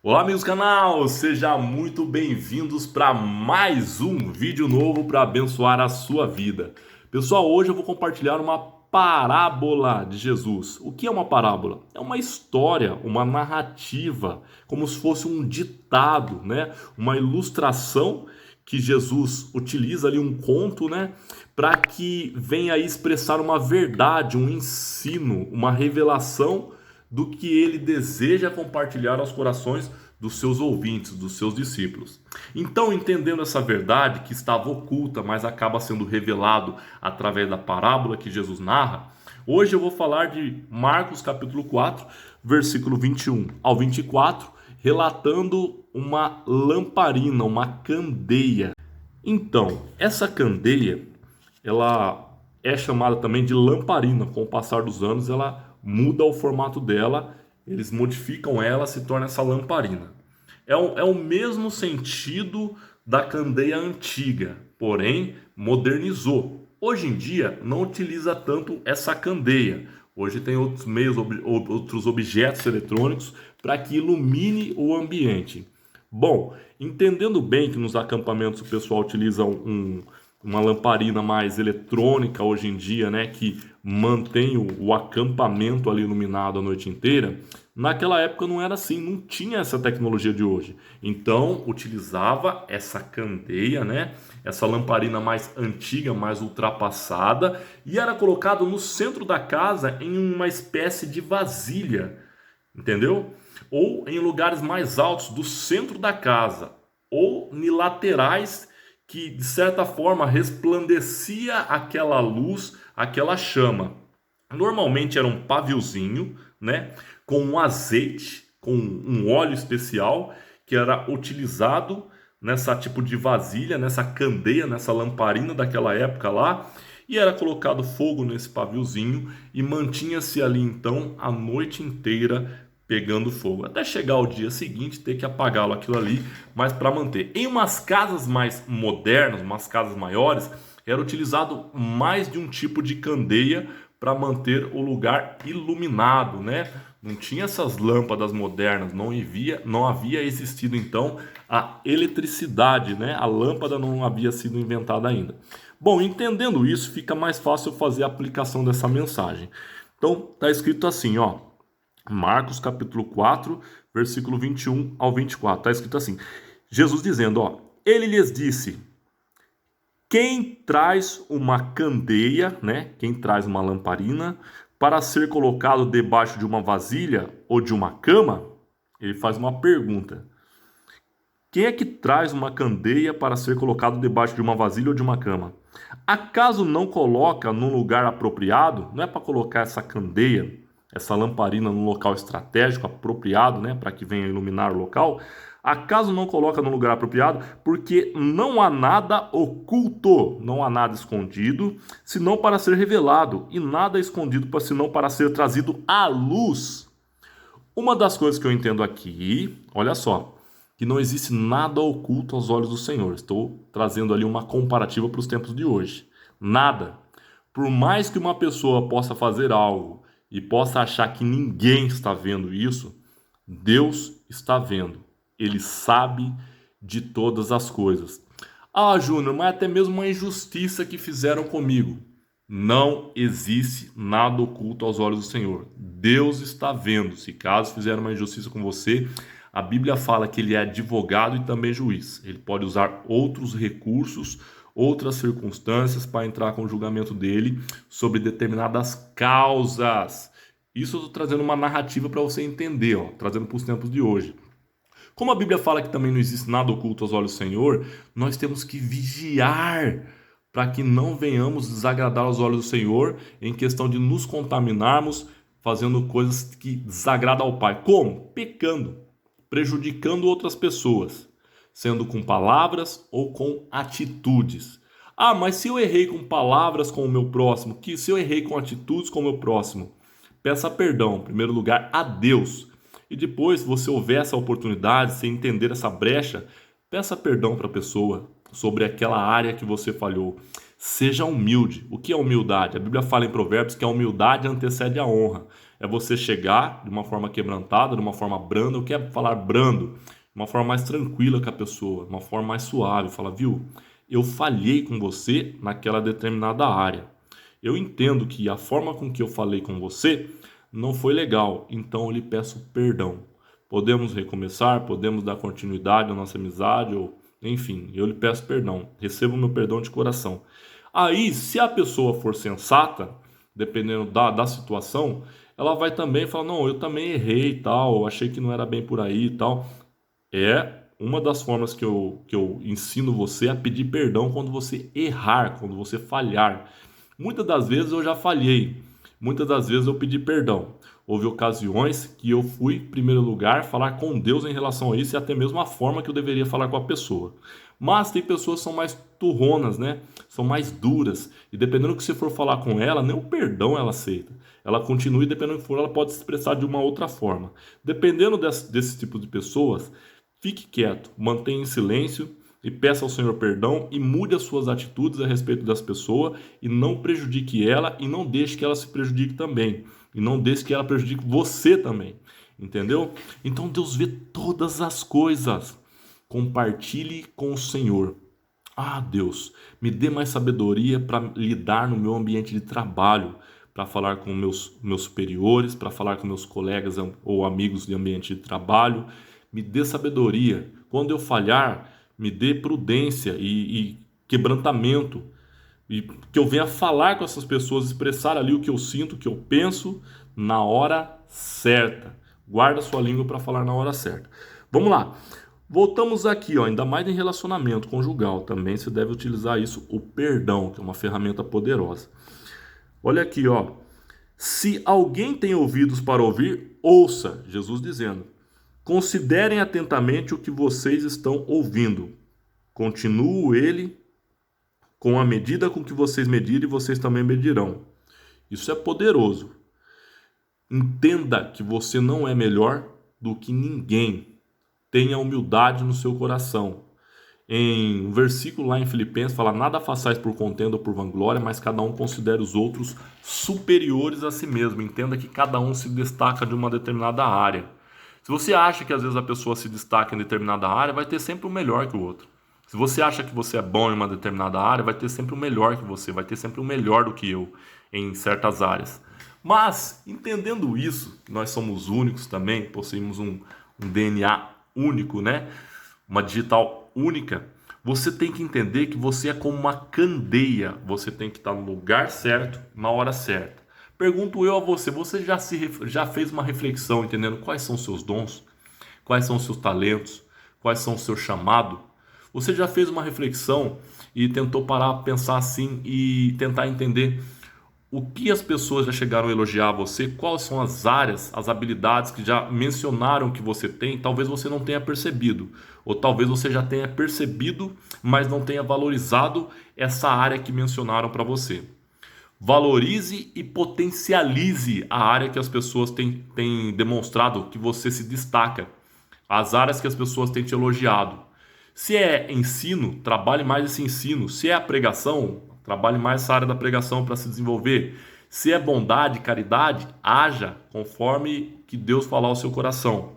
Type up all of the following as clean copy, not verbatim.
Olá, amigos do canal, sejam muito bem-vindos para mais um vídeo novo para abençoar a sua vida. Pessoal, hoje eu vou compartilhar uma parábola de Jesus. O que é uma parábola? É uma história, uma narrativa, como se fosse um ditado, né? Uma ilustração que Jesus utiliza ali, um conto, né? Para que venha aí expressar uma verdade, um ensino, uma revelação do que ele deseja compartilhar aos corações dos seus ouvintes, dos seus discípulos. Então, entendendo essa verdade que estava oculta, mas acaba sendo revelado através da parábola que Jesus narra, hoje eu vou falar de Marcos capítulo 4, versículo 21 ao 24, relatando uma lamparina, uma candeia. Então, essa candeia, ela é chamada também de lamparina. Com o passar dos anos, ela muda o formato dela, eles modificam ela, se torna essa lamparina. É o mesmo sentido da candeia antiga, porém modernizou. Hoje em dia não utiliza tanto essa candeia. Hoje tem outros meios, outros objetos eletrônicos para que ilumine o ambiente. Bom, entendendo bem que nos acampamentos o pessoal utiliza uma lamparina mais eletrônica hoje em dia, né, que mantém o acampamento ali iluminado a noite inteira. Naquela época não era assim, não tinha essa tecnologia de hoje. Então utilizava essa candeia, né, essa lamparina mais antiga, mais ultrapassada, e era colocado no centro da casa em uma espécie de vasilha, entendeu? Ou em lugares mais altos do centro da casa, ou em laterais que de certa forma resplandecia aquela luz, aquela chama. Normalmente era um paviozinho, né, com um azeite, com um óleo especial que era utilizado nessa tipo de vasilha, nessa candeia, nessa lamparina daquela época lá, e era colocado fogo nesse paviozinho e mantinha-se ali então a noite inteira pegando fogo, até chegar o dia seguinte ter que apagá-lo aquilo ali, mas para manter. Em umas casas mais modernas, umas casas maiores, era utilizado mais de um tipo de candeia para manter o lugar iluminado, né? Não tinha essas lâmpadas modernas, não havia existido então a eletricidade, né? A lâmpada não havia sido inventada ainda. Bom, entendendo isso, fica mais fácil fazer a aplicação dessa mensagem. Então, está escrito assim, ó, Marcos capítulo 4, versículo 21 ao 24. Está escrito assim: Jesus dizendo, ó, ele lhes disse: quem traz uma candeia, né? Quem traz uma lamparina para ser colocado debaixo de uma vasilha ou de uma cama? Ele faz uma pergunta. Quem é que traz uma candeia para ser colocado debaixo de uma vasilha ou de uma cama? Acaso não coloca num lugar apropriado? Não é para colocar essa candeia, essa lamparina num local estratégico apropriado, né, para que venha iluminar o local? Acaso não coloca no lugar apropriado? Porque não há nada oculto, não há nada escondido, senão para ser revelado, e nada escondido senão para ser trazido à luz. Uma das coisas que eu entendo aqui, olha só, que não existe nada oculto aos olhos do Senhor. Estou trazendo ali uma comparativa para os tempos de hoje. Nada. Por mais que uma pessoa possa fazer algo e possa achar que ninguém está vendo isso, Deus está vendo. Ele sabe de todas as coisas. Ah, Júnior, mas até mesmo uma injustiça que fizeram comigo. Não existe nada oculto aos olhos do Senhor. Deus está vendo. Se caso fizeram uma injustiça com você, a Bíblia fala que ele é advogado e também juiz. Ele pode usar outros recursos, outras circunstâncias para entrar com o julgamento dele sobre determinadas causas. Isso eu estou trazendo uma narrativa para você entender, ó, trazendo para os tempos de hoje. Como a Bíblia fala que também não existe nada oculto aos olhos do Senhor, nós temos que vigiar para que não venhamos desagradar aos olhos do Senhor em questão de nos contaminarmos fazendo coisas que desagradam ao Pai. Como? Pecando, prejudicando outras pessoas, sendo com palavras ou com atitudes. Ah, mas se eu errei com palavras com o meu próximo, que se eu errei com atitudes com o meu próximo, peça perdão, em primeiro lugar, a Deus. E depois, se você houver essa oportunidade, se entender essa brecha, peça perdão para a pessoa sobre aquela área que você falhou. Seja humilde. O que é humildade? A Bíblia fala em Provérbios que a humildade antecede a honra. É você chegar de uma forma quebrantada, de uma forma branda. O que é falar brando? De uma forma mais tranquila com a pessoa, uma forma mais suave. Fala, viu? Eu falhei com você naquela determinada área. Eu entendo que a forma com que eu falei com você não foi legal, então eu lhe peço perdão. Podemos recomeçar, podemos dar continuidade à nossa amizade, ou enfim, eu lhe peço perdão. Receba o meu perdão de coração. Aí, se a pessoa for sensata, dependendo da situação, ela vai também falar, não, eu também errei e tal, achei que não era bem por aí e tal. É uma das formas que eu ensino você a pedir perdão quando você errar, quando você falhar. Muitas das vezes eu já falhei, muitas das vezes eu pedi perdão. Houve ocasiões que eu fui, em primeiro lugar, falar com Deus em relação a isso e até mesmo a forma que eu deveria falar com a pessoa. Mas tem pessoas que são mais turronas, né? São mais duras. E dependendo do que você for falar com ela, nem o perdão ela aceita. Ela continua e dependendo do que for, ela pode se expressar de uma outra forma. Dependendo desse tipo de pessoas, fique quieto, mantenha em silêncio e peça ao Senhor perdão e mude as suas atitudes a respeito das pessoas e não prejudique ela e não deixe que ela se prejudique também. E não deixe que ela prejudique você também. Entendeu? Então Deus vê todas as coisas. Compartilhe com o Senhor. Ah, Deus, me dê mais sabedoria para lidar no meu ambiente de trabalho, para falar com meus superiores, para falar com meus colegas ou amigos de ambiente de trabalho. Me dê sabedoria. Quando eu falhar, me dê prudência e quebrantamento. E que eu venha falar com essas pessoas, expressar ali o que eu sinto, o que eu penso, na hora certa. Guarda sua língua para falar na hora certa. Vamos lá. Voltamos aqui, ó, ainda mais em relacionamento conjugal. Também você deve utilizar isso, o perdão, que é uma ferramenta poderosa. Olha aqui, ó. Se alguém tem ouvidos para ouvir, ouça, Jesus dizendo. Considerem atentamente o que vocês estão ouvindo. Continuo ele com a medida com que vocês medirem, vocês também medirão. Isso é poderoso. Entenda que você não é melhor do que ninguém. Tenha humildade no seu coração. Em um versículo lá em Filipenses fala: nada façais por contenda ou por vanglória, mas cada um considere os outros superiores a si mesmo. Entenda que cada um se destaca de uma determinada área. Se você acha que às vezes a pessoa se destaca em determinada área, vai ter sempre o melhor que o outro. Se você acha que você é bom em uma determinada área, vai ter sempre o melhor que você, vai ter sempre o melhor do que eu em certas áreas. Mas, entendendo isso, que nós somos únicos também, possuímos um DNA único, né? Uma digital única, você tem que entender que você é como uma candeia, você tem que estar no lugar certo, na hora certa. Pergunto eu a você, você já fez uma reflexão entendendo quais são os seus dons, quais são os seus talentos, quais são o seu chamado? Você já fez uma reflexão e tentou parar, pensar assim e tentar entender o que as pessoas já chegaram a elogiar você, quais são as áreas, as habilidades que já mencionaram que você tem, talvez você não tenha percebido, ou talvez você já tenha percebido, mas não tenha valorizado essa área que mencionaram para você. Valorize e potencialize a área que as pessoas têm demonstrado que você se destaca, as áreas que as pessoas têm te elogiado. Se é ensino, trabalhe mais esse ensino. Se é a pregação, trabalhe mais essa área da pregação para se desenvolver. Se é bondade, caridade, haja conforme que Deus falar ao seu coração.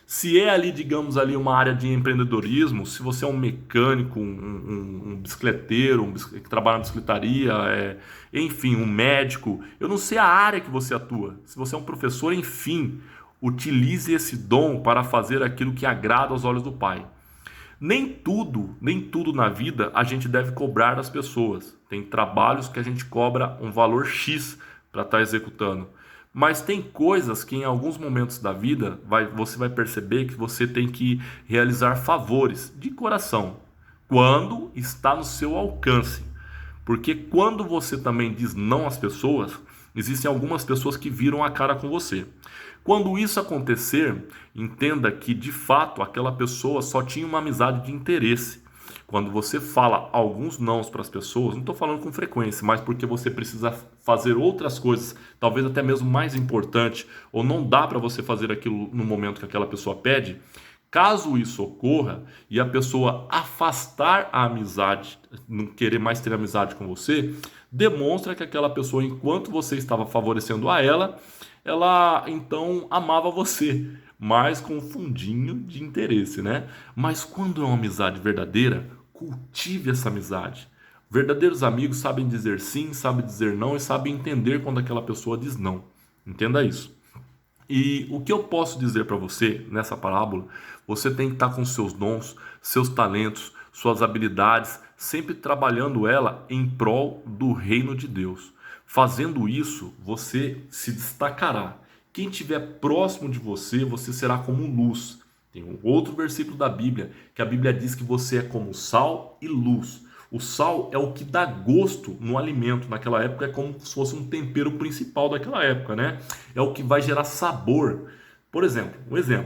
Se é ali, digamos ali, uma área de empreendedorismo, se você é um mecânico, um bicicleteiro, que trabalha na bicicletaria, enfim, um médico, eu não sei a área que você atua. Se você é um professor, enfim, utilize esse dom para fazer aquilo que agrada aos olhos do Pai. Nem tudo na vida a gente deve cobrar das pessoas. Tem trabalhos que a gente cobra um valor X para estar executando. Mas tem coisas que em alguns momentos da vida você vai perceber que você tem que realizar favores de coração, quando está no seu alcance. Porque quando você também diz não às pessoas, existem algumas pessoas que viram a cara com você. Quando isso acontecer, entenda que de fato aquela pessoa só tinha uma amizade de interesse. Quando você fala alguns nãos para as pessoas, não estou falando com frequência, mas porque você precisa fazer outras coisas, talvez até mesmo mais importante, ou não dá para você fazer aquilo no momento que aquela pessoa pede. Caso isso ocorra e a pessoa afastar a amizade, não querer mais ter amizade com você, demonstra que aquela pessoa, enquanto você estava favorecendo a ela ela então amava você, mas com um fundinho de interesse, né? Mas quando é uma amizade verdadeira, cultive essa amizade. Verdadeiros amigos sabem dizer sim, sabem dizer não e sabem entender quando aquela pessoa diz não. Entenda isso. E o que eu posso dizer para você nessa parábola, você tem que estar com seus dons, seus talentos, suas habilidades, sempre trabalhando ela em prol do reino de Deus. Fazendo isso, você se destacará. Quem estiver próximo de você, você será como luz. Tem um outro versículo da Bíblia, que a Bíblia diz que você é como sal e luz. O sal é o que dá gosto no alimento. Naquela época é como se fosse um tempero principal daquela época, né? É o que vai gerar sabor. Por exemplo,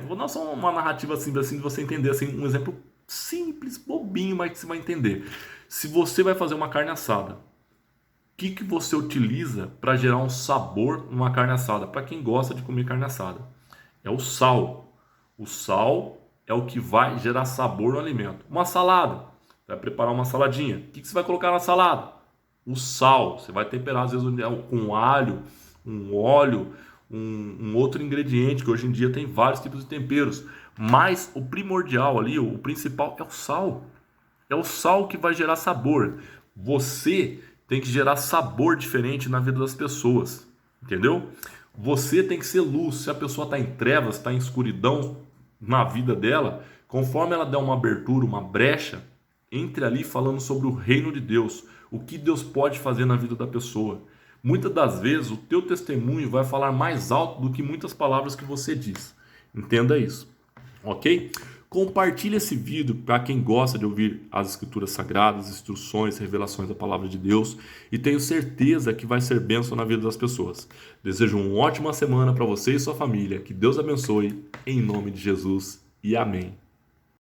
vou dar só uma narrativa assim de você entender assim, um exemplo simples, bobinho, mas que você vai entender. Se você vai fazer uma carne assada, o que você utiliza para gerar um sabor numa carne assada? Para quem gosta de comer carne assada, é o sal. O sal é o que vai gerar sabor no alimento. Uma salada, vai preparar uma saladinha. O que você vai colocar na salada? O sal. Você vai temperar às vezes com alho, um óleo, um outro ingrediente, que hoje em dia tem vários tipos de temperos. Mas o primordial ali, o principal é o sal. É o sal que vai gerar sabor. Você tem que gerar sabor diferente na vida das pessoas. Entendeu? Você tem que ser luz. Se a pessoa está em trevas, está em escuridão na vida dela, conforme ela der uma abertura, uma brecha, entre ali falando sobre o reino de Deus, o que Deus pode fazer na vida da pessoa. Muitas das vezes o teu testemunho vai falar mais alto do que muitas palavras que você diz. Entenda isso, ok? Compartilhe esse vídeo para quem gosta de ouvir as escrituras sagradas, instruções, revelações da palavra de Deus, e tenho certeza que vai ser bênção na vida das pessoas. Desejo uma ótima semana para você e sua família. Que Deus abençoe, em nome de Jesus, e amém.